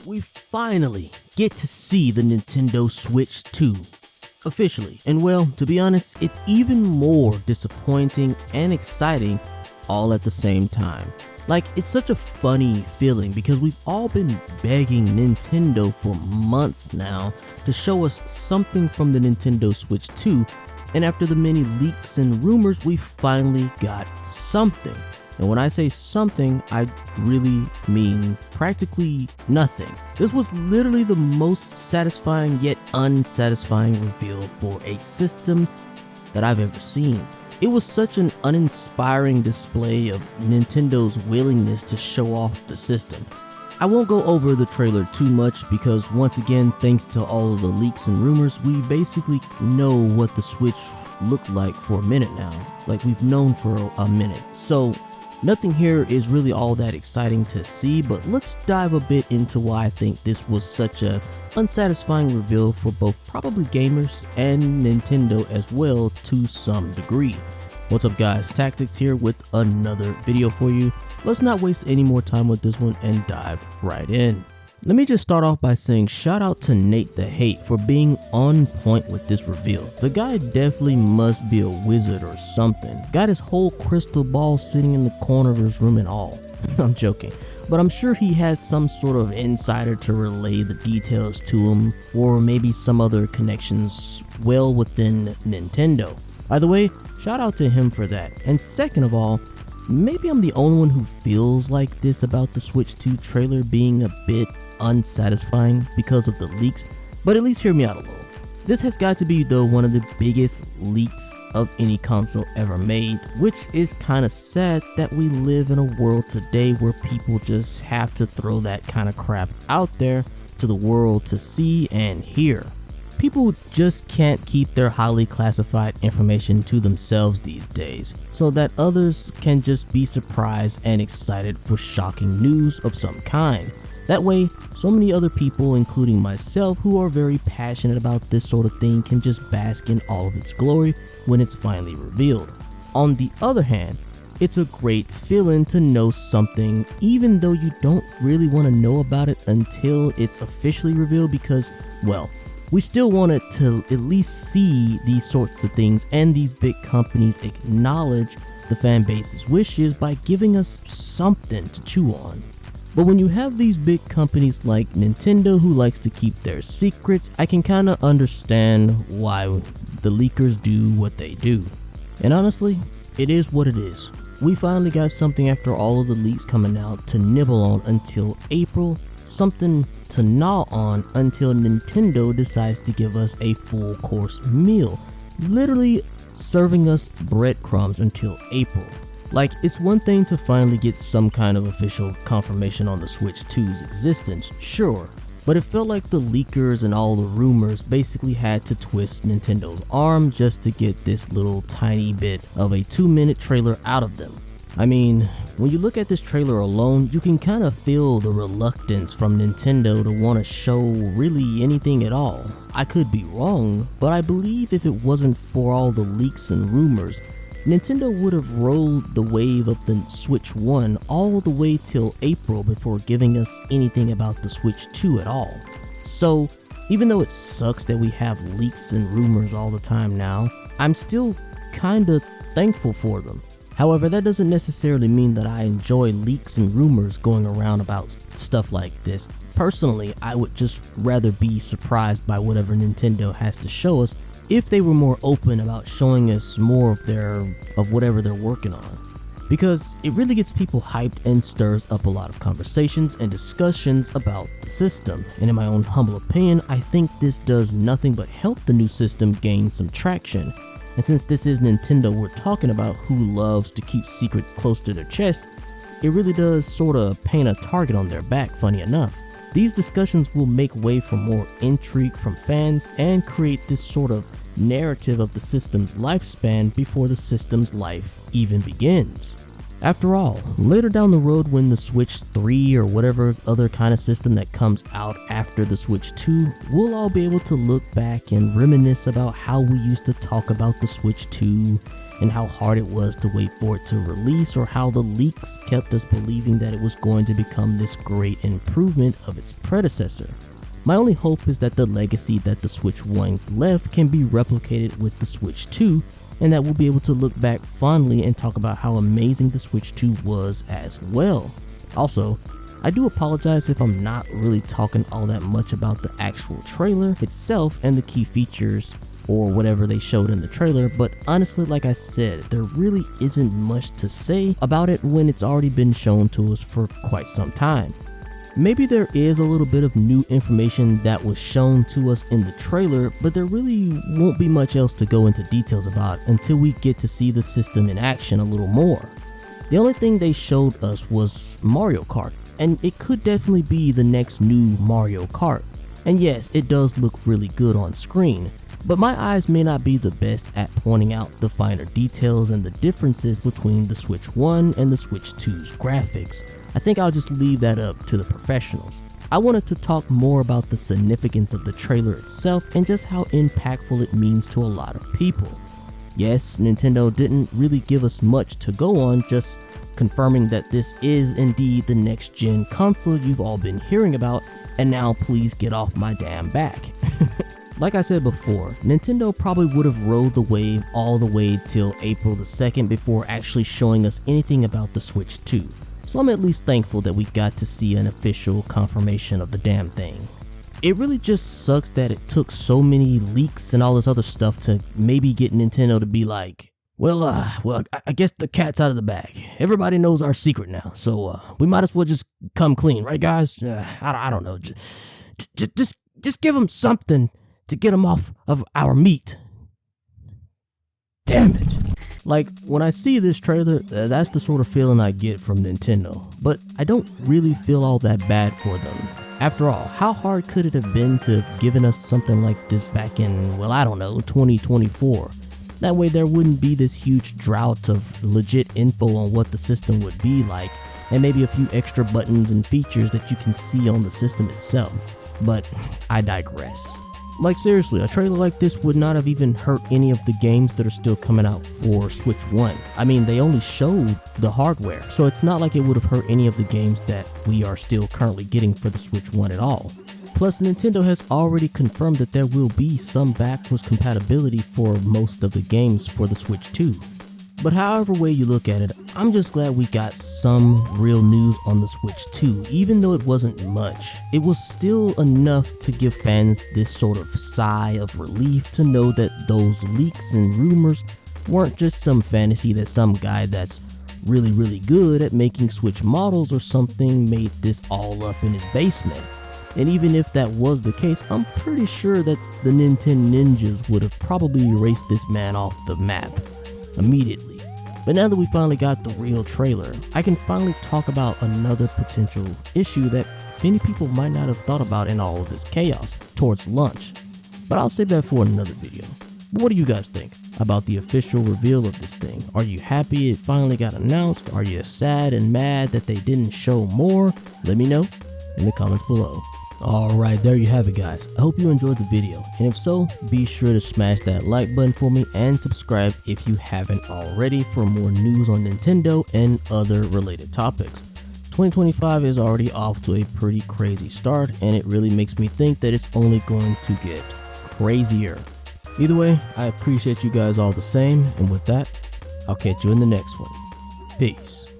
we finally get to see the Nintendo Switch 2 officially. And well, to be honest, it's even more disappointing and exciting all at the same time. Like, it's such a funny feeling because we've all been begging Nintendo for months now to show us something from the Nintendo Switch 2, and after the many leaks and rumors, we finally got something. And when I say something, I really mean practically nothing. This was literally the most satisfying yet unsatisfying reveal for a system that I've ever seen. It was such an uninspiring display of Nintendo's willingness to show off the system. I won't go over the trailer too much because once again, thanks to all of the leaks and rumors, we basically know what the Switch looked like for a minute now. Like, we've known for a minute. So nothing here is really all that exciting to see, but let's dive a bit into why I think this was such a unsatisfying reveal for both probably gamers and Nintendo as well to some degree. What's up guys, Tactics here with another video for you. Let's not waste any more time with this one and dive right in. Let me just start off by saying shout out to Nate the Hate for being on point with this reveal. The guy definitely must be a wizard or something. Got his whole crystal ball sitting in the corner of his room and all. I'm joking, but I'm sure he had some sort of insider to relay the details to him, or maybe some other connections well within Nintendo. Either way, shout out to him for that. And second of all, maybe I'm the only one who feels like this about the Switch 2 trailer being a bit unsatisfying because of the leaks, but at least hear me out a little. This has got to be though one of the biggest leaks of any console ever made, which is kind of sad that we live in a world today where people just have to throw that kind of crap out there to the world to see and hear. People just can't keep their highly classified information to themselves these days, so that others can just be surprised and excited for shocking news of some kind. That way, so many other people, including myself, who are very passionate about this sort of thing can just bask in all of its glory when it's finally revealed. On the other hand, it's a great feeling to know something even though you don't really want to know about it until it's officially revealed because, well, we still wanted to at least see these sorts of things and these big companies acknowledge the fan base's wishes by giving us something to chew on. But when you have these big companies like Nintendo who likes to keep their secrets, I can kind of understand why the leakers do what they do. And honestly, it is what it is. We finally got something after all of the leaks coming out to nibble on until April, something to gnaw on until Nintendo decides to give us a full course meal, literally serving us breadcrumbs until April. Like, it's one thing to finally get some kind of official confirmation on the Switch 2's existence, sure, but it felt like the leakers and all the rumors basically had to twist Nintendo's arm just to get this little tiny bit of a 2-minute trailer out of them. I mean, when you look at this trailer alone, you can kind of feel the reluctance from Nintendo to want to show really anything at all. I could be wrong, but I believe if it wasn't for all the leaks and rumors, Nintendo would have rolled the wave of the Switch 1 all the way till April before giving us anything about the Switch 2 at all. So, even though it sucks that we have leaks and rumors all the time now, I'm still kinda thankful for them. However, that doesn't necessarily mean that I enjoy leaks and rumors going around about stuff like this. Personally, I would just rather be surprised by whatever Nintendo has to show us if they were more open about showing us more of whatever they're working on. Because it really gets people hyped and stirs up a lot of conversations and discussions about the system. And in my own humble opinion, I think this does nothing but help the new system gain some traction. And since this is Nintendo we're talking about, who loves to keep secrets close to their chest, it really does sorta paint a target on their back, funny enough. These discussions will make way for more intrigue from fans and create this sort of narrative of the system's lifespan before the system's life even begins. After all, later down the road when the Switch 3 or whatever other kind of system that comes out after the Switch 2, we'll all be able to look back and reminisce about how we used to talk about the Switch 2 and how hard it was to wait for it to release, or how the leaks kept us believing that it was going to become this great improvement of its predecessor. My only hope is that the legacy that the Switch 1 left can be replicated with the Switch 2, and that we'll be able to look back fondly and talk about how amazing the Switch 2 was as well. Also, I do apologize if I'm not really talking all that much about the actual trailer itself and the key features or whatever they showed in the trailer, but honestly, like I said, there really isn't much to say about it when it's already been shown to us for quite some time. Maybe there is a little bit of new information that was shown to us in the trailer, but there really won't be much else to go into details about until we get to see the system in action a little more. The only thing they showed us was Mario Kart, and it could definitely be the next new Mario Kart. And yes, it does look really good on screen, but my eyes may not be the best at pointing out the finer details and the differences between the Switch 1 and the Switch 2's graphics. I think I'll just leave that up to the professionals. I wanted to talk more about the significance of the trailer itself and just how impactful it means to a lot of people. Yes, Nintendo didn't really give us much to go on, just confirming that this is indeed the next gen console you've all been hearing about, and now please get off my damn back. Like I said before, Nintendo probably would have rode the wave all the way till April the 2nd before actually showing us anything about the Switch 2. So I'm at least thankful that we got to see an official confirmation of the damn thing. It really just sucks that it took so many leaks and all this other stuff to maybe get Nintendo to be like, well, I guess the cat's out of the bag. Everybody knows our secret now, so we might as well just come clean, right guys? I don't know, just give them something to get them off of our meat. Damn it. Like, when I see this trailer, that's the sort of feeling I get from Nintendo, but I don't really feel all that bad for them. After all, how hard could it have been to have given us something like this back in, well, I don't know, 2024? That way there wouldn't be this huge drought of legit info on what the system would be like, and maybe a few extra buttons and features that you can see on the system itself. But I digress. Like seriously, a trailer like this would not have even hurt any of the games that are still coming out for Switch 1. I mean, they only showed the hardware, so it's not like it would have hurt any of the games that we are still currently getting for the Switch 1 at all. Plus, Nintendo has already confirmed that there will be some backwards compatibility for most of the games for the Switch 2. But however way you look at it, I'm just glad we got some real news on the Switch 2. Even though it wasn't much, it was still enough to give fans this sort of sigh of relief to know that those leaks and rumors weren't just some fantasy that some guy that's really good at making Switch models or something made this all up in his basement. And even if that was the case, I'm pretty sure that the Nintendo ninjas would have probably erased this man off the map immediately. But now that we finally got the real trailer, I can finally talk about another potential issue that many people might not have thought about in all of this chaos towards launch. But I'll save that for another video. But what do you guys think about the official reveal of this thing? Are you happy it finally got announced? Are you sad and mad that they didn't show more? Let me know in the comments below. Alright, there you have it guys. I hope you enjoyed the video, and if so, be sure to smash that like button for me and subscribe if you haven't already for more news on Nintendo and other related topics. 2025 is already off to a pretty crazy start, and it really makes me think that it's only going to get crazier. Either way, I appreciate you guys all the same, and with that, I'll catch you in the next one. Peace.